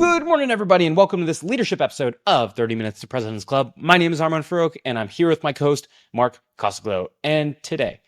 Good morning, everybody, and welcome to this leadership episode of 30 Minutes to President's Club. My name is Arman Farouk, and I'm here with my co-host, Mark Costaglo. And today,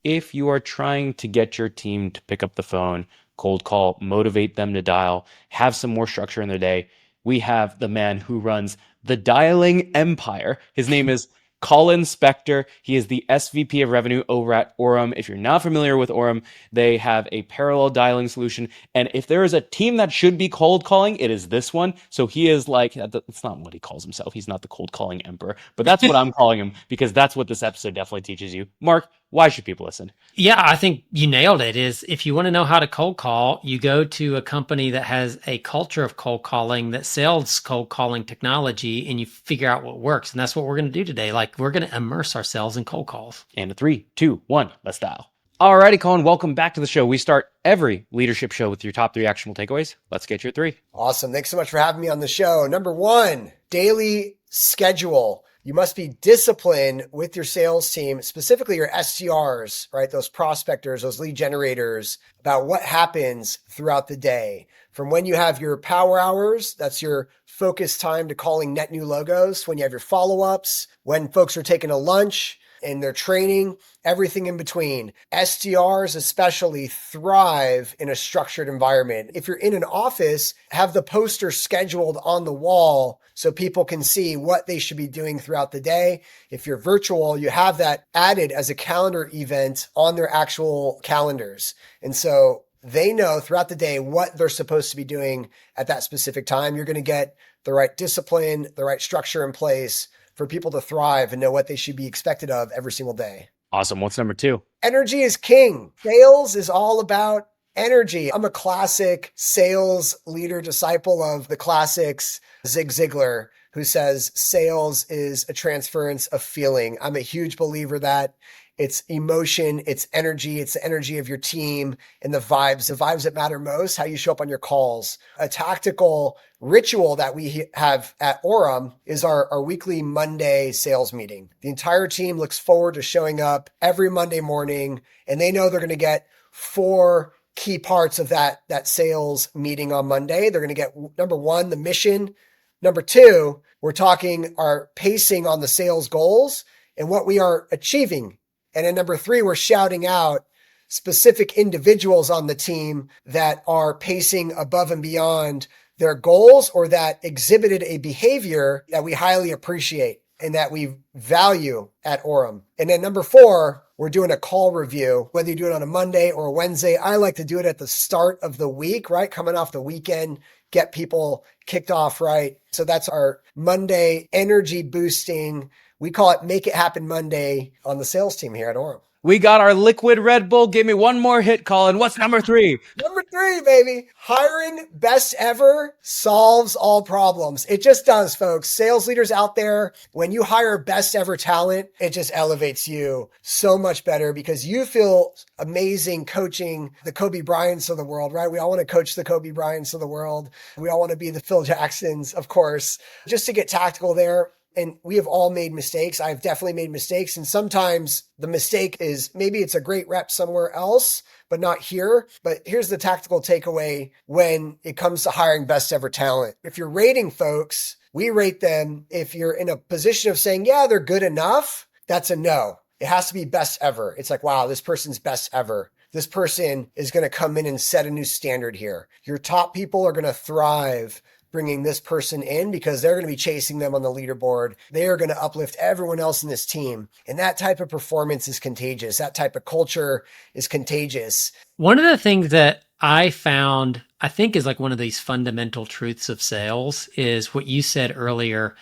if you are trying to get your team to pick up the phone, cold call, motivate them to dial, have some more structure in their day, we have the man who runs the dialing empire. His name is COLIN'S Specter. He is the SVP of Revenue over at Orum. If you're not familiar with Orum, they have a parallel dialing solution. And if there is a team that should be cold calling, it is this one. So he is like, it's not what he calls himself. He's not the cold calling emperor, but that's what I'm calling him because that's what this episode definitely teaches you. Mark, why should people listen? Yeah, I think you nailed it. Is if you want to know how to cold call, you go to a company that has a culture of cold calling that sells cold calling technology and you figure out what works. And that's what we're going to do today. Like we're going to immerse ourselves in cold calls. And 3, 2, 1, let's dial. Alrighty, Colin, welcome back to the show. We start every leadership show with your top 3 actionable takeaways. Let's get your 3. Awesome. Thanks so much for having me on the show. Number 1, daily schedule. You must be disciplined with your sales team, specifically your SDRs, right? Those prospectors, those lead generators, about what happens throughout the day. From when you have your power hours, that's your focus time to calling net new logos, when you have your follow-ups, when folks are taking a lunch, and their training, everything in between. SDRs especially thrive in a structured environment. If you're in an office, have the poster scheduled on the wall so people can see what they should be doing throughout the day. If you're virtual, you have that added as a calendar event on their actual calendars. And so they know throughout the day what they're supposed to be doing at that specific time. You're going to get the right discipline, the right structure in place for people to thrive and know what they should be expected of every single day. Awesome. What's number 2? Energy is king. Sales is all about energy. I'm a classic sales leader, disciple of the classics, Zig Ziglar, who says sales is a transference of feeling. I'm a huge believer that it's emotion, it's energy, it's the energy of your team and the vibes that matter most, how you show up on your calls. A tactical ritual that we have at Orum is our weekly Monday sales meeting. The entire team looks forward to showing up every Monday morning, and they know they're going to get 4 key parts of that sales meeting on Monday. They're going to get, number 1, the mission. Number 2, we're talking our pacing on the sales goals and what we are achieving. And then number 3, we're shouting out specific individuals on the team that are pacing above and beyond their goals or that exhibited a behavior that we highly appreciate and that we value at Orum. And then number 4, we're doing a call review, whether you do it on a Monday or a Wednesday. I like to do it at the start of the week, right? Coming off the weekend, get people kicked off right. So that's our Monday energy boosting. We call it Make It Happen Monday on the sales team here at Orum. We got our liquid Red Bull. Give me one more hit, Colin. What's number 3? Number 3, baby. Hiring best ever solves all problems. It just does, folks. Sales leaders out there, when you hire best ever talent, it just elevates you so much better because you feel amazing coaching the Kobe Bryants of the world, right? We all want to coach the Kobe Bryants of the world. We all want to be the Phil Jacksons, of course. Just to get tactical there. And we have all made mistakes. I've definitely made mistakes. And sometimes the mistake is maybe it's a great rep somewhere else, but not here. But here's the tactical takeaway when it comes to hiring best ever talent. If you're rating folks, we rate them. If you're in a position of saying, yeah, they're good enough, that's a no. It has to be best ever. It's like, wow, this person's best ever. This person is going to come in and set a new standard here. Your top people are going to thrive bringing this person in because they're going to be chasing them on the leaderboard. They are going to uplift everyone else in this team. And that type of performance is contagious. That type of culture is contagious. One of the things that I found, I think is like one of these fundamental truths of sales is what you said earlier.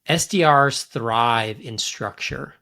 SDRs thrive in structure.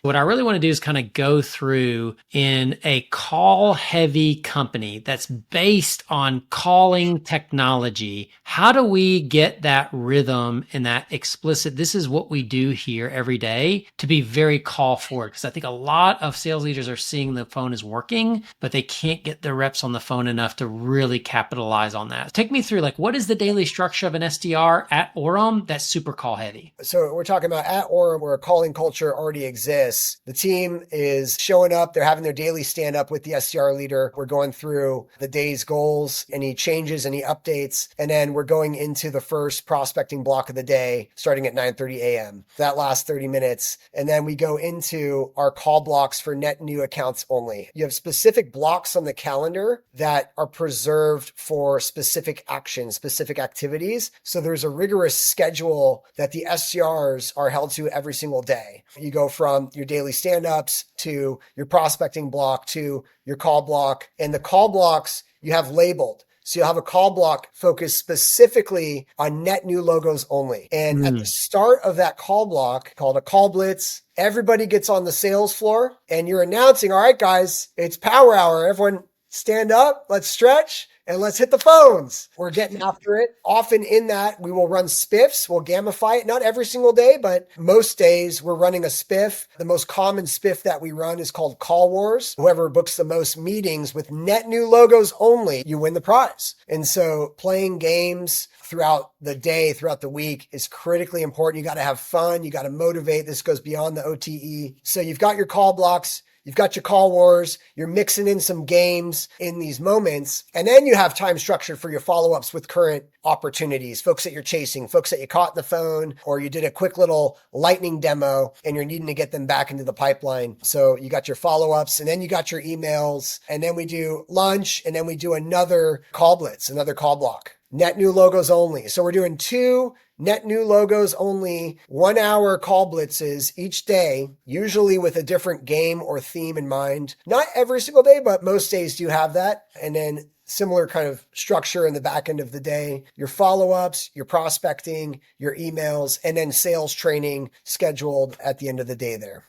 What I really want to do is kind of go through in a call heavy company that's based on calling technology. How do we get that rhythm and that explicit, this is what we do here every day to be very call forward? Because I think a lot of sales leaders are seeing the phone is working, but they can't get their reps on the phone enough to really capitalize on that. Take me through like, what is the daily structure of an SDR at Orum that's super call heavy? So we're talking about at Orum where a calling culture already exists. this. The team is showing up. They're having their daily stand up with the SDR leader. We're going through the day's goals, any changes, any updates. And then we're going into the first prospecting block of the day, starting at 9:30 a.m. That lasts 30 minutes. And then we go into our call blocks for net new accounts only. You have specific blocks on the calendar that are preserved for specific actions, specific activities. So there's a rigorous schedule that the SDRs are held to every single day. You go from your daily stand-ups to your prospecting block to your call block. And the call blocks you have labeled. So you'll have a call block focused specifically on net new logos only. And at the start of that call block, called a call blitz, everybody gets on the sales floor and you're announcing, all right, guys, it's power hour. Everyone stand up, let's stretch, and let's hit the phones. We're getting after it. Often in that, we will run spiffs. We'll gamify it. Not every single day, but most days we're running a spiff. The most common spiff that we run is called Call Wars. Whoever books the most meetings with net new logos only, you win the prize. And so playing games throughout the day, throughout the week is critically important. You got to have fun. You got to motivate. This goes beyond the OTE. So you've got your call blocks. You've got your call wars, you're mixing in some games in these moments, and then you have time structured for your follow-ups with current opportunities, folks that you're chasing, folks that you caught in the phone, or you did a quick little lightning demo and you're needing to get them back into the pipeline. So you got your follow-ups, and then you got your emails, and then we do lunch, and then we do another call blitz, another call block. Net new logos only. So we're doing 2 net new logos only 1 hour call blitzes each day, usually with a different game or theme in mind. Not every single day, but most days do have that. And then similar kind of structure in the back end of the day, your follow-ups, your prospecting, your emails, and then sales training scheduled at the end of the day there.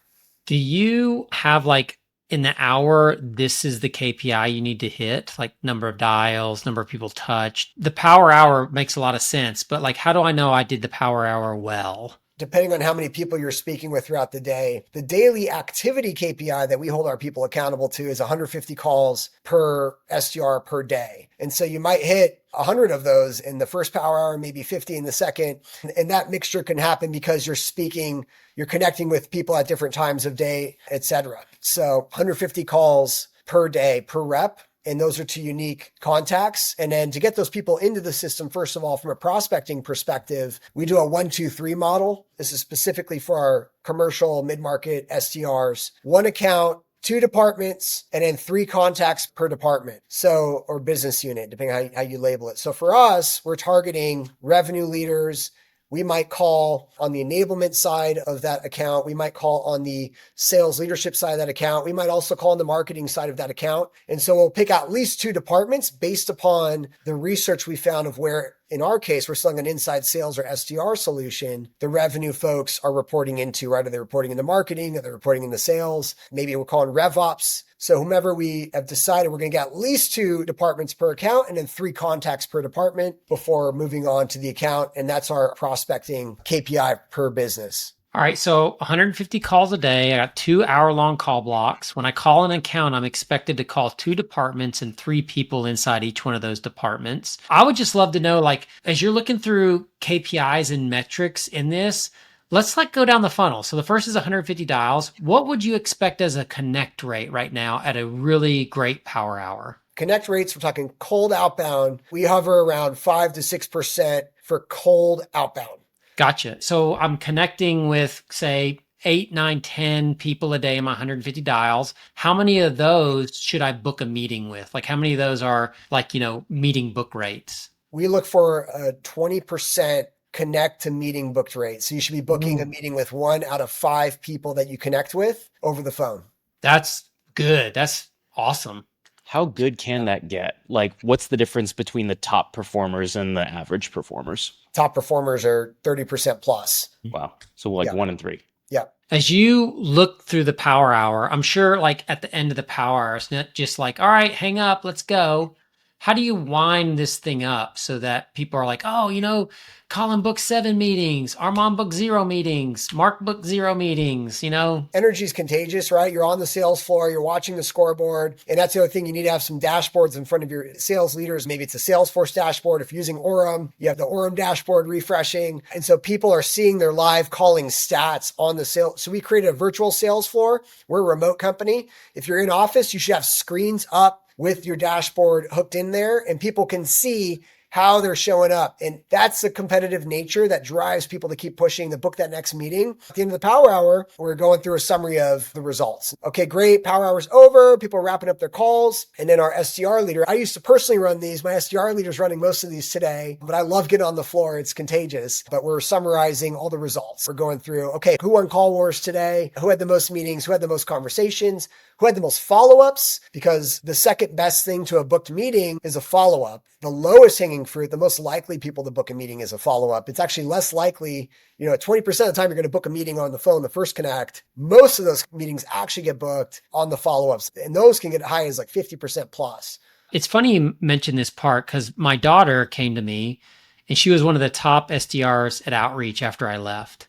Do you have like in the hour, this is the KPI you need to hit, like number of dials, number of people touched? The power hour makes a lot of sense, but like, how do I know I did the power hour well? Depending on how many people you're speaking with throughout the day, the daily activity KPI that we hold our people accountable to is 150 calls per SDR per day. And so you might hit 100 of those in the first power hour, maybe 50 in the second. And that mixture can happen because you're speaking, you're connecting with people at different times of day, et cetera. So 150 calls per day per rep. And those are 2 unique contacts. And then to get those people into the system, first of all, from a prospecting perspective, we do a 1-2-3 model. This is specifically for our commercial mid-market SDRs. 1 account, 2 departments, and then 3 contacts per department. So, or business unit, depending on how you label it. So for us, we're targeting revenue leaders. We might call on the enablement side of that account. We might call on the sales leadership side of that account. We might also call on the marketing side of that account. And so we'll pick out at least 2 departments based upon the research we found of where, in our case, we're selling an inside sales or SDR solution. The revenue folks are reporting into, right? Are they reporting into marketing? Are they reporting into sales? Maybe we're calling RevOps. So whomever we have decided, we're going to get at least 2 departments per account and then 3 contacts per department before moving on to the account. And that's our prospecting KPI per business. All right. So 150 calls a day. I got 2-hour-long call blocks. When I call an account, I'm expected to call 2 departments and 3 people inside each one of those departments. I would just love to know, like, as you're looking through KPIs and metrics in this, let's like go down the funnel. So the first is 150 dials. What would you expect as a connect rate right now at a really great power hour? Connect rates, we're talking cold outbound. We hover around 5 to 6% for cold outbound. Gotcha. So I'm connecting with, say, 8, 9, 10 people a day in my 150 dials. How many of those should I book a meeting with? Like, how many of those are like, meeting book rates? We look for a 20% connect to meeting booked rate. So you should be booking a meeting with 1 out of 5 people that you connect with over the phone. That's good. That's awesome. How good can that get? Like, what's the difference between the top performers and the average performers? Top performers are 30% plus. Wow. So like 1 in 3. Yeah. As you look through the power hour, I'm sure like at the end of the power hour, it's not just like, all right, hang up, let's go. how do you wind this thing up so that people are like, oh, Colin booked 7 meetings, Armand booked 0 meetings, Mark booked 0 meetings, Energy is contagious, right? You're on the sales floor, you're watching the scoreboard. And that's the other thing. You need to have some dashboards in front of your sales leaders. Maybe it's a Salesforce dashboard. If you're using Orum, you have the Orum dashboard refreshing. And so people are seeing their live calling stats on the sale. So we created a virtual sales floor. We're a remote company. If you're in office, you should have screens up with your dashboard hooked in there, and people can see how they're showing up. And that's the competitive nature that drives people to keep pushing to book that next meeting. At the end of the power hour, we're going through a summary of the results. Okay, great. Power hour's over. People are wrapping up their calls. And then our SDR leader, I used to personally run these. My SDR leader's running most of these today, but I love getting on the floor. It's contagious. But we're summarizing all the results. We're going through, okay, who won call wars today? Who had the most meetings? Who had the most conversations? Who had the most follow-ups? Because the second best thing to a booked meeting is a follow-up. The lowest hanging fruit, the most likely people to book a meeting is a follow-up. It's actually less likely, 20% of the time you're going to book a meeting on the phone, the first connect. Most of those meetings actually get booked on the follow-ups. And those can get high as like 50% plus. It's funny you mentioned this part because my daughter came to me and she was one of the top SDRs at Outreach after I left.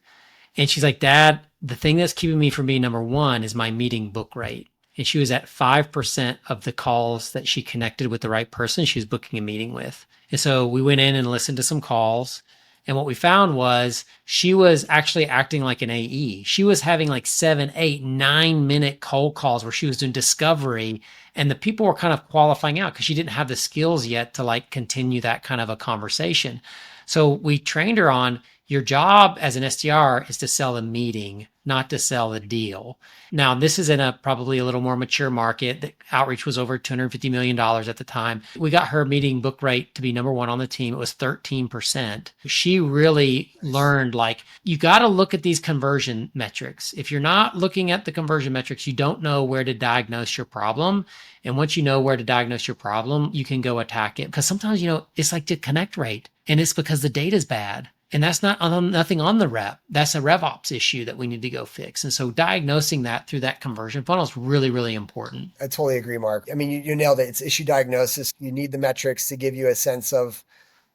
And she's like, Dad, the thing that's keeping me from being number one is my meeting book rate. And she was at 5% of the calls that she connected with the right person she was booking a meeting with. And so we went in and listened to some calls. And what we found was she was actually acting like an AE. She was having like 7, 8, 9-minute cold calls where she was doing discovery. And the people were kind of qualifying out because she didn't have the skills yet to like continue that kind of a conversation. So we trained her on your job as an SDR is to sell the meeting, not to sell the deal. Now, this is in a probably a little more mature market. The Outreach was over $250 million at the time. We got her meeting book rate to be number one on the team. It was 13%. She really learned you got to look at these conversion metrics. If you're not looking at the conversion metrics, you don't know where to diagnose your problem. And once you know where to diagnose your problem, you can go attack it. Because sometimes, it's like the connect rate and it's because the data is bad. And that's nothing on the rep. That's a RevOps issue that we need to go fix. And so diagnosing that through that conversion funnel is really, really important. I totally agree, Mark. I mean, you nailed it. It's issue diagnosis. You need the metrics to give you a sense of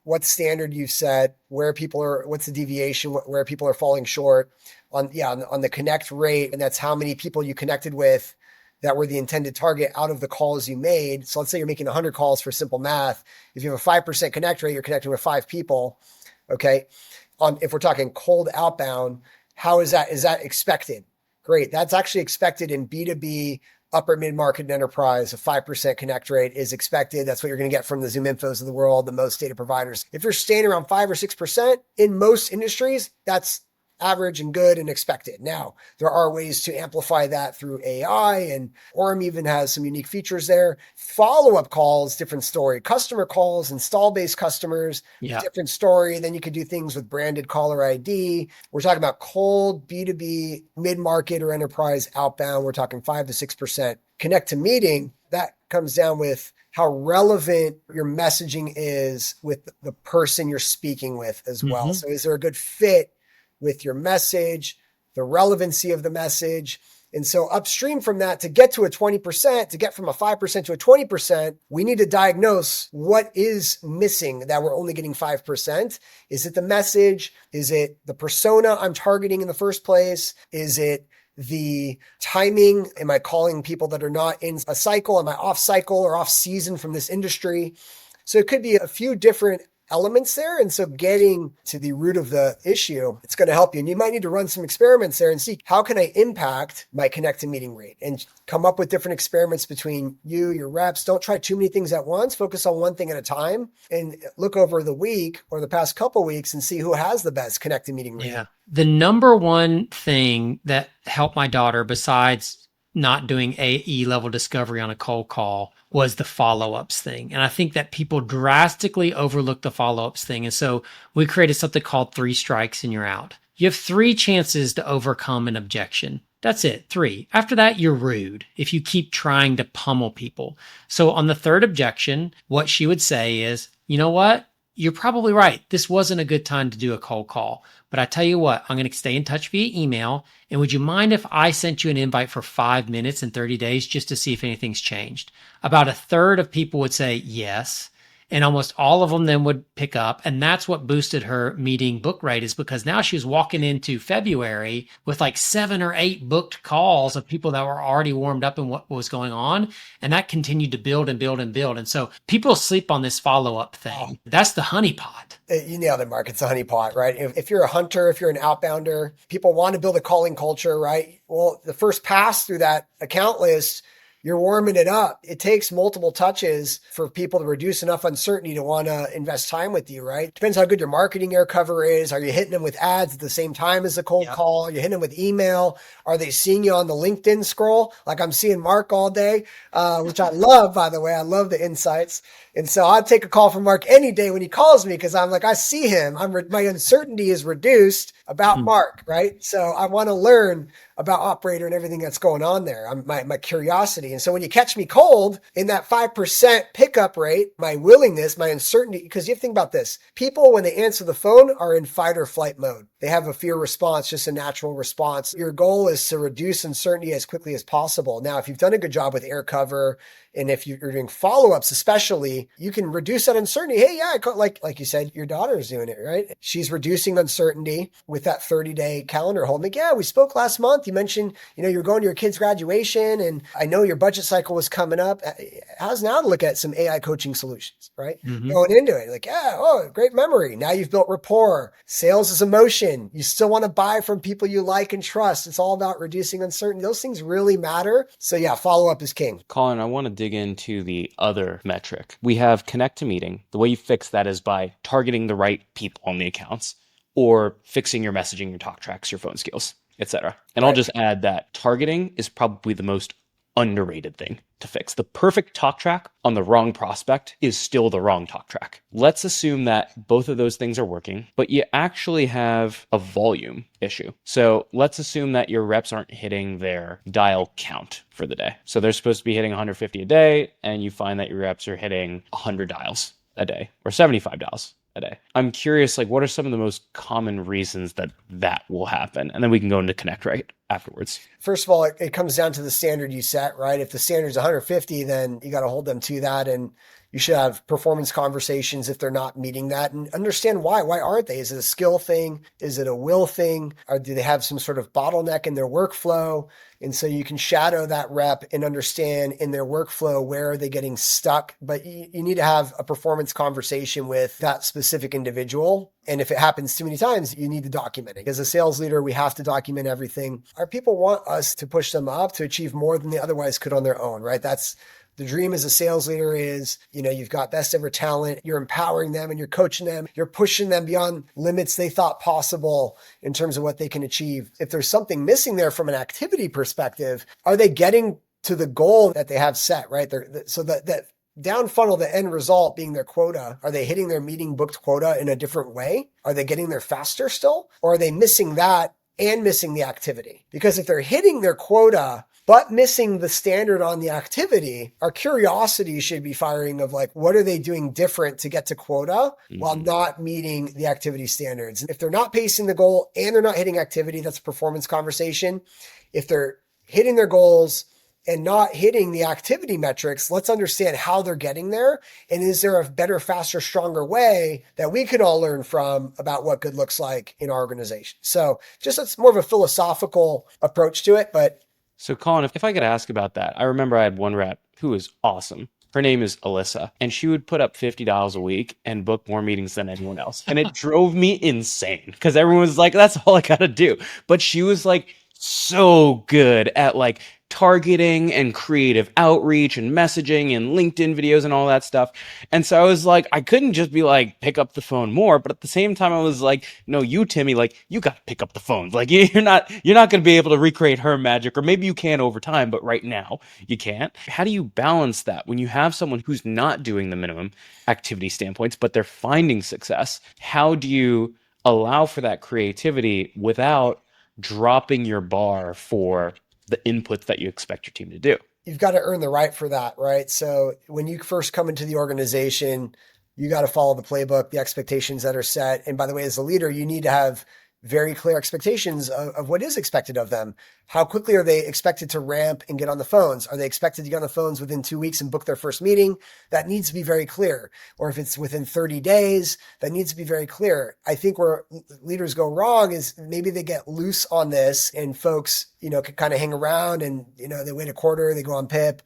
what standard you've set, where people are, what's the deviation, where people are falling short on the connect rate. And that's how many people you connected with that were the intended target out of the calls you made. So let's say you're making 100 calls for simple math. If you have a 5% connect rate, you're connecting with 5 people. Okay. If we're talking cold outbound, how is that? Is that expected? Great. That's actually expected in B2B, upper mid-market and enterprise. A 5% connect rate is expected. That's what you're going to get from the Zoom Infos of the world, the most data providers. If you're staying around 5 or 6% in most industries, that's average and good and expected. Now, there are ways to amplify that through AI, and Orum even has some unique features there. Follow-up calls, different story. Customer calls, install-based customers, different story. Then you could do things with branded caller ID. We're talking about cold B2B, mid-market or enterprise outbound. We're talking 5 to 6%. Connect to meeting, that comes down with how relevant your messaging is with the person you're speaking with as well. Mm-hmm. So is there a good fit with your message, the relevancy of the message? And so upstream from that, to get to a 20%, to get from a 5% to a 20%, we need to diagnose what is missing that we're only getting 5%. Is it the message? Is it the persona I'm targeting in the first place? Is it the timing? Am I calling people that are not in a cycle? Am I off cycle or off season from this industry? So it could be a few different elements there. And so getting to the root of the issue, it's going to help you. And you might need to run some experiments there and see, how can I impact my connect to meeting rate, and come up with different experiments between you, your reps. Don't try too many things at once. Focus on one thing at a time and look over the week or the past couple of weeks and see who has the best connect to meeting rate. Yeah. The number one thing that helped my daughter, besides not doing AE level discovery on a cold call, was the follow-ups thing. And I think that people drastically overlook the follow-ups thing. And so we created something called 3 strikes and you're out. You have 3 chances to overcome an objection. That's it, 3. After that, you're rude if you keep trying to pummel people. So on the 3rd objection, what she would say is, you know what? you're probably right. This wasn't a good time to do a cold call. But I tell you what, I'm going to stay in touch via email. And would you mind if I sent you an invite for 5 minutes in 30 days just to see if anything's changed? About a third of people would say yes. And almost all of them then would pick up. And that's what boosted her meeting book rate, is because now she was walking into February with like 7 or 8 booked calls of people that were already warmed up in what was going on. And that continued to build and build and build. And so people sleep on this follow-up thing. That's the honeypot. You nailed it, Mark. It's a honeypot, right? If you're a hunter, if you're an outbounder, people want to build a calling culture, right? Well, the first pass through that account list, you're warming it up. It takes multiple touches for people to reduce enough uncertainty to want to invest time with you, right? Depends how good your marketing air cover is. Are you hitting them with ads at the same time as the cold call? Are you hitting them with email? Are they seeing you on the LinkedIn scroll? Like I'm seeing Mark all day, which I love, by the way. I love the insights. And so I'd take a call from Mark any day when he calls me, because I'm like, I see him. My uncertainty is reduced about Mark, right? So I want to learn about Operator and everything that's going on there. My curiosity. And so when you catch me cold in that 5% pickup rate, my willingness, my uncertainty, because you have to think about this. People, when they answer the phone, are in fight or flight mode. They have a fear response, just a natural response. Your goal is to reduce uncertainty as quickly as possible. Now, if you've done a good job with air cover, and if you're doing follow-ups, especially, you can reduce that uncertainty. Hey, yeah, like you said, your daughter's doing it, right? She's reducing uncertainty with that 30-day calendar hold. Like, yeah, we spoke last month. You mentioned, you're going to your kid's graduation, and I know your budget cycle was coming up. How's now to look at some AI coaching solutions, right? Going into it, like, yeah, oh, great memory. Now you've built rapport. Sales is emotion. You still want to buy from people you like and trust. It's all about reducing uncertainty. Those things really matter. So yeah, follow-up is king. Colin, I want to dig into the other metric. We have connect to meeting. The way you fix that is by targeting the right people on the accounts, or fixing your messaging, your talk tracks, your phone skills, etc. And I'll just add that targeting is probably the most underrated thing to fix. The perfect talk track on the wrong prospect is still the wrong talk track. Let's assume that both of those things are working, but you actually have a volume issue. So let's assume that your reps aren't hitting their dial count for the day. So they're supposed to be hitting 150 a day, and you find that your reps are hitting 100 dials a day or 75 dials a day. I'm curious, what are some of the most common reasons that will happen? And then we can go into connect rate afterwards. First of all, it comes down to the standard you set, right? If the standard is 150, then you got to hold them to that. And you should have performance conversations if they're not meeting that, and understand why. Why aren't they? Is it a skill thing? Is it a will thing? Or do they have some sort of bottleneck in their workflow? And so you can shadow that rep and understand in their workflow, where are they getting stuck? But you need to have a performance conversation with that specific individual. And if it happens too many times, you need to document it. As a sales leader, we have to document everything. Our people want us to push them up to achieve more than they otherwise could on their own, right? That's the dream as a sales leader is, you've got best ever talent, you're empowering them and you're coaching them, you're pushing them beyond limits they thought possible in terms of what they can achieve. If there's something missing there from an activity perspective, are they getting to the goal that they have set, right? So that down funnel, the end result being their quota, are they hitting their meeting booked quota in a different way? Are they getting there faster still? Or are they missing that and missing the activity? Because if they're hitting their quota, but missing the standard on the activity, our curiosity should be firing of what are they doing different to get to quota while not meeting the activity standards? If they're not pacing the goal and they're not hitting activity, that's a performance conversation. If they're hitting their goals and not hitting the activity metrics, let's understand how they're getting there. And is there a better, faster, stronger way that we can all learn from about what good looks like in our organization? So it's more of a philosophical approach to it, but so Colin, if I could ask about that, I remember I had one rep who was awesome. Her name is Alyssa, and she would put up $50 a week and book more meetings than anyone else. And it drove me insane because everyone was like, that's all I got to do. But she was so good at targeting and creative outreach and messaging and LinkedIn videos and all that stuff. And so I was I couldn't just be pick up the phone more, but at the same time I was no, you, Timmy, you got to pick up the phone. You're not going to be able to recreate her magic, or maybe you can over time, but right now you can't. How do you balance that when you have someone who's not doing the minimum activity standpoints, but they're finding success? How do you allow for that creativity without dropping your bar for the inputs that you expect your team to do? You've got to earn the right for that, right? So when you first come into the organization, You got to follow the playbook, the expectations that are set. And by the way, as a leader, you need to have very clear expectations of what is expected of them. How quickly are they expected to ramp and get on the phones? Are they expected to get on the phones within 2 weeks and book their first meeting? That needs to be very clear. Or if it's within 30 days, that needs to be very clear. I think where leaders go wrong is maybe they get loose on this and folks, can kind of hang around and, they wait a quarter, they go on PIP.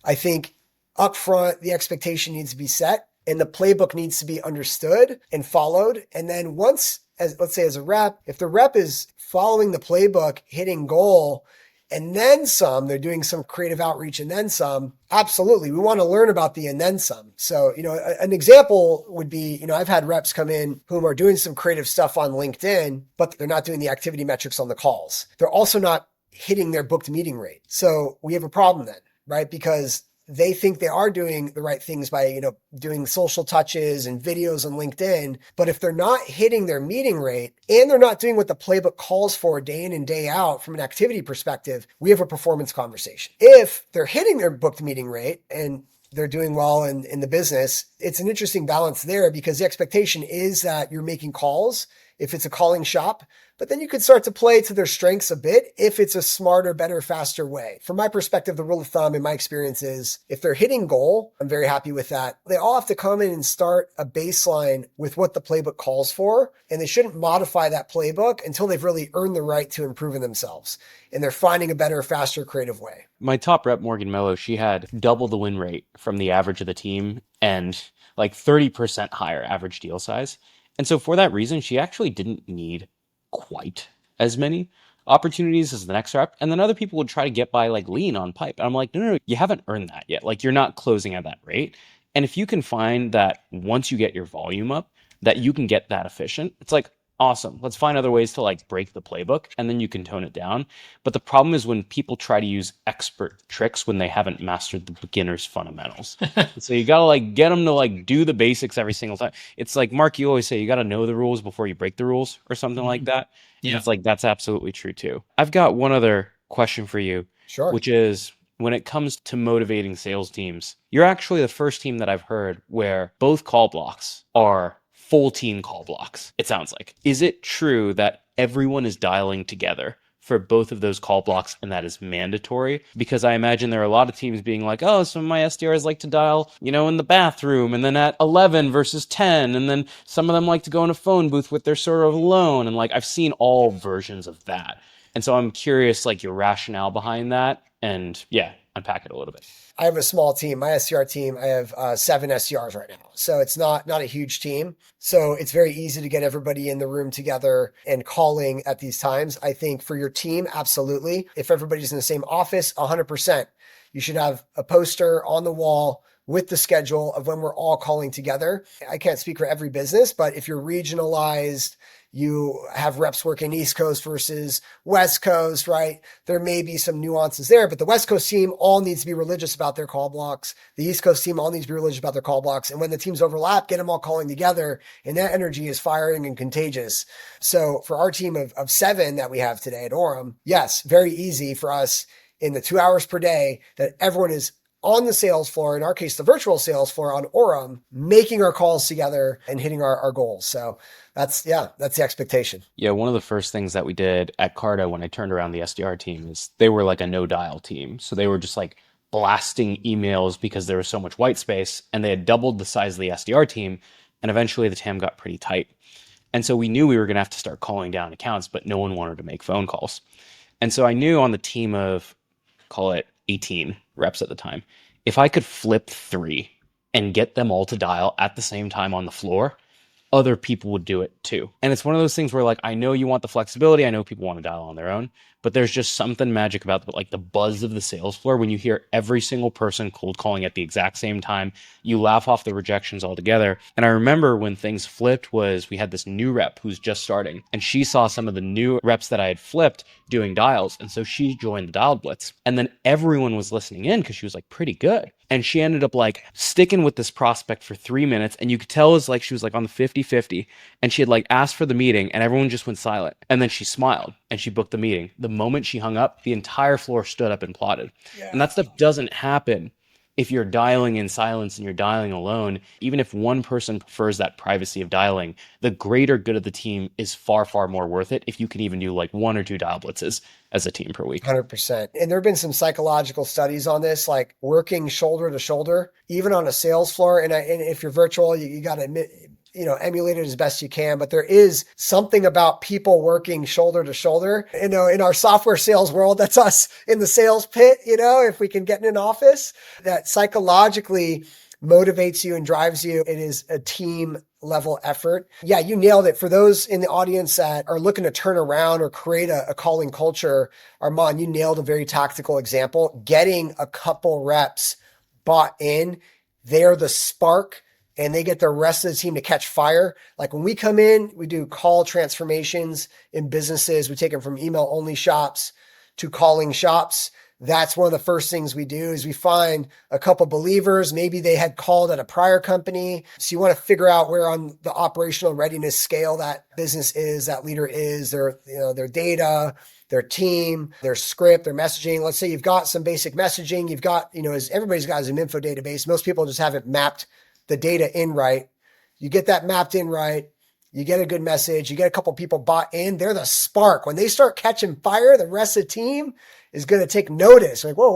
I think upfront, the expectation needs to be set and the playbook needs to be understood and followed. And then once, let's say as a rep, if the rep is following the playbook, hitting goal, and then some, they're doing some creative outreach and then some, absolutely. We want to learn about the and then some. So, an example would be, I've had reps come in whom are doing some creative stuff on LinkedIn, but they're not doing the activity metrics on the calls. They're also not hitting their booked meeting rate. So we have a problem then, right? Because they think they are doing the right things by, doing social touches and videos on LinkedIn. But if they're not hitting their meeting rate and they're not doing what the playbook calls for day in and day out from an activity perspective, we have a performance conversation. If they're hitting their booked meeting rate and they're doing well in the business, it's an interesting balance there because the expectation is that you're making calls if it's a calling shop, but then you could start to play to their strengths a bit if it's a smarter, better, faster way. From my perspective, the rule of thumb in my experience is if they're hitting goal, I'm very happy with that. They all have to come in and start a baseline with what the playbook calls for, and they shouldn't modify that playbook until they've really earned the right to improve in themselves. And they're finding a better, faster, creative way. My top rep, Morgan Mello, she had double the win rate from the average of the team and like 30% higher average deal size. And so for that reason, she actually didn't need quite as many opportunities as the next rep. And then other people would try to get by like lean on pipe. And I'm like, no, you haven't earned that yet. Like you're not closing at that rate. And if you can find that once you get your volume up, that you can get that efficient, it's like, awesome. Let's find other ways to like break the playbook and then you can tone it down. But the problem is when people try to use expert tricks when they haven't mastered the beginner's fundamentals. So you got to like get them to like do the basics every single time. It's like, Mark, you always say you got to know the rules before you break the rules or something like that. Yeah. And it's like, that's absolutely true too. I've got one other question for you, Sure. Which is when it comes to motivating sales teams, you're actually the first team that I've heard where both call blocks are full team call blocks, it sounds like. Is it true that everyone is dialing together for both of those call blocks and that is mandatory? Because I imagine there are a lot of teams being like, oh, some of my SDRs like to dial, in the bathroom and then at 11 versus 10. And then some of them like to go in a phone booth with their sort of alone. And like, I've seen all versions of that. And so I'm curious, like your rationale behind that and unpack it a little bit. I have a small team. My SDR team, I have 7 SDRs right now. So it's not a huge team. So it's very easy to get everybody in the room together and calling at these times. I think for your team, absolutely. If everybody's in the same office, 100%. You should have a poster on the wall with the schedule of when we're all calling together. I can't speak for every business, but if you're regionalized, you have reps working East Coast versus West Coast, right? There may be some nuances there, but the West Coast team all needs to be religious about their call blocks. The East Coast team all needs to be religious about their call blocks. And when the teams overlap, get them all calling together. And that energy is firing and contagious. So for our team of 7 that we have today at Orum, yes, very easy for us in the 2 hours per day that everyone is on the sales floor, in our case, the virtual sales floor on Orum, making our calls together and hitting our goals. So that's the expectation. Yeah, one of the first things that we did at Carta when I turned around the SDR team is they were like a no dial team. So they were just like blasting emails because there was so much white space and they had doubled the size of the SDR team. And eventually the TAM got pretty tight. And so we knew we were going to have to start calling down accounts, but no one wanted to make phone calls. And so I knew on the team of, call it 18 reps at the time, if I could flip 3 and get them all to dial at the same time on the floor, other people would do it too. And it's one of those things where like, I know you want the flexibility. I know people want to dial on their own, but there's just something magic about like the buzz of the sales floor. When you hear every single person cold calling at the exact same time, you laugh off the rejections altogether. And I remember when things flipped was we had this new rep who's just starting and she saw some of the new reps that I had flipped doing dials. And so she joined the dial blitz and then everyone was listening in because she was like pretty good. And she ended up like sticking with this prospect for 3 minutes. And you could tell it was like she was like on the 50-50 and she had like asked for the meeting and everyone just went silent. And then she smiled and she booked the meeting. The moment she hung up, the entire floor stood up and applauded. Yeah. And that stuff doesn't happen If you're dialing in silence and you're dialing alone, even if one person prefers that privacy of dialing, the greater good of the team is far, far more worth it if you can even do like 1 or 2 dial blitzes as a team per week. 100%. And there have been some psychological studies on this, like working shoulder to shoulder, even on a sales floor. And if you're virtual, you got to admit, emulate it as best you can. But there is something about people working shoulder to shoulder. In our software sales world, that's us in the sales pit, if we can get in an office, that psychologically motivates you and drives you. It is a team level effort. Yeah, you nailed it. For those in the audience that are looking to turn around or create a calling culture, Armand, you nailed a very tactical example. Getting a couple reps bought in, they're the spark, and they get the rest of the team to catch fire. Like when we come in, we do call transformations in businesses. We take them from email only shops to calling shops. That's one of the first things we do is we find a couple believers. Maybe they had called at a prior company. So you want to figure out where on the operational readiness scale that business is, that leader is, their data, their team, their script, their messaging. Let's say you've got some basic messaging. You've got, as everybody's got an info database. Most people just haven't mapped the data in right. You get that mapped in right. You get a good message. You get a couple people bought in. They're the spark. When they start catching fire, the rest of the team is going to take notice. Like, whoa,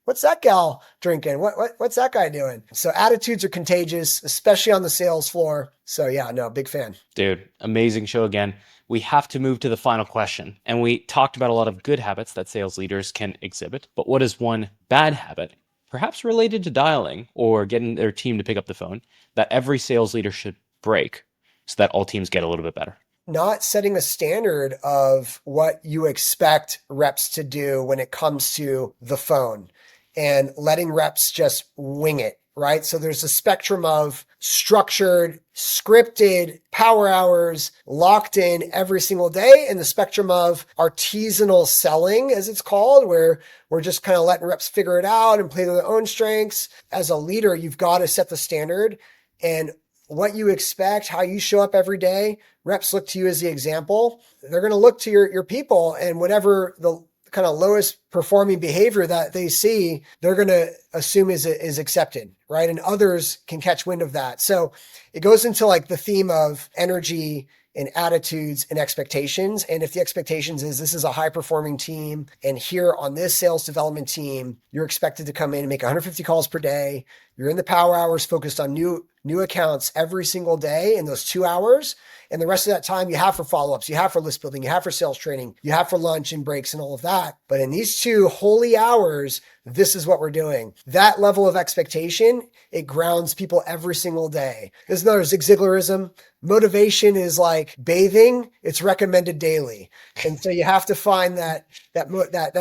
what's that gal drinking? What's that guy doing? So attitudes are contagious, especially on the sales floor. So yeah, no, big fan. Dude, amazing show again. We have to move to the final question. And we talked about a lot of good habits that sales leaders can exhibit. But what is one bad habit, perhaps related to dialing or getting their team to pick up the phone, that every sales leader should break so that all teams get a little bit better? Not setting a standard of what you expect reps to do when it comes to the phone and letting reps just wing it, right? So there's a spectrum of structured, scripted power hours locked in every single day, and the spectrum of artisanal selling, as it's called, where we're just kind of letting reps figure it out and play to their own strengths. As a leader, you've got to set the standard, and what you expect, how you show up every day. Reps look to you as the example. They're going to look to your people, and whatever the kind of lowest performing behavior that they see, they're going to assume is accepted, right? And others can catch wind of that. So it goes into like the theme of energy and attitudes and expectations. And if the expectations is this is a high performing team, and here on this sales development team, you're expected to come in and make 150 calls per day. You're in the power hours focused on new accounts every single day in those 2 hours. And the rest of that time you have for follow-ups, you have for list building, you have for sales training, you have for lunch and breaks and all of that. But in these 2 holy hours, this is what we're doing. That level of expectation, it grounds people every single day. There's another Zig Ziglarism. Motivation is like bathing. It's recommended daily. And so you have to find that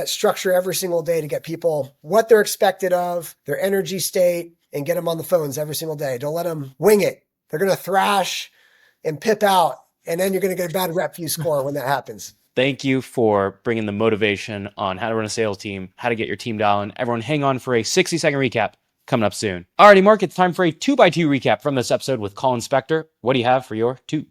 structure every single day to get people what they're expected of, their energy state, and get them on the phones every single day. Don't let them wing it. They're going to thrash and pip out, and then you're going to get a bad rep view score when that happens. Thank you for bringing the motivation on how to run a sales team, how to get your team dialing. Everyone hang on for a 60-second recap coming up soon. Alrighty, Mark, it's time for a 2x2 recap from this episode with Colin Specter. What do you have for your 2?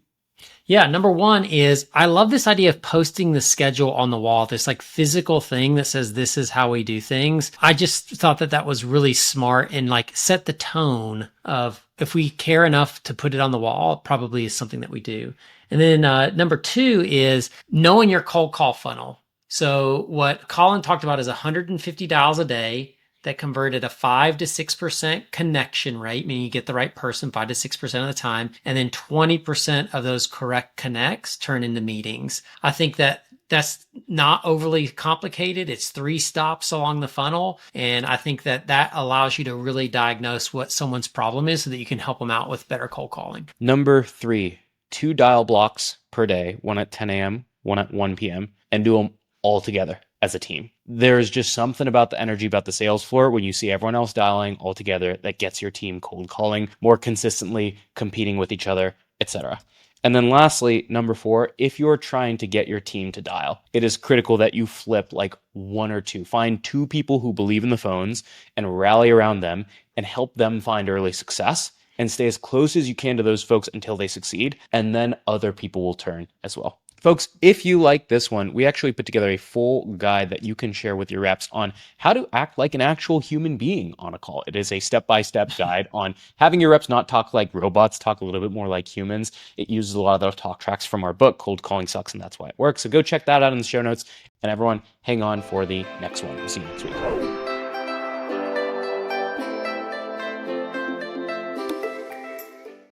Yeah, number 1 is I love this idea of posting the schedule on the wall, this like physical thing that says this is how we do things. I just thought that was really smart and like set the tone of if we care enough to put it on the wall, it probably is something that we do. And then number 2 is knowing your cold call funnel. So what Colin talked about is 150 dials a day that converted a 5 to 6% connection rate, meaning you get the right person 5 to 6% of the time, and then 20% of those correct connects turn into meetings. I think that's not overly complicated. It's 3 stops along the funnel, and I think that allows you to really diagnose what someone's problem is so that you can help them out with better cold calling. Number 3, 2 dial blocks per day, one at 10 a.m., one at 1 p.m., and do them all together as a team. There's just something about the energy about the sales floor when you see everyone else dialing all together that gets your team cold calling more consistently, competing with each other, etc. And then lastly, number 4, if you're trying to get your team to dial, it is critical that you flip like 1 or 2. Find 2 people who believe in the phones and rally around them and help them find early success and stay as close as you can to those folks until they succeed. And then other people will turn as well. Folks, if you like this one, we actually put together a full guide that you can share with your reps on how to act like an actual human being on a call. It is a step-by-step guide on having your reps not talk like robots, talk a little bit more like humans. It uses a lot of the talk tracks from our book, Cold Calling Sucks, and that's why it works. So go check that out in the show notes. And everyone, hang on for the next one. We'll see you next week.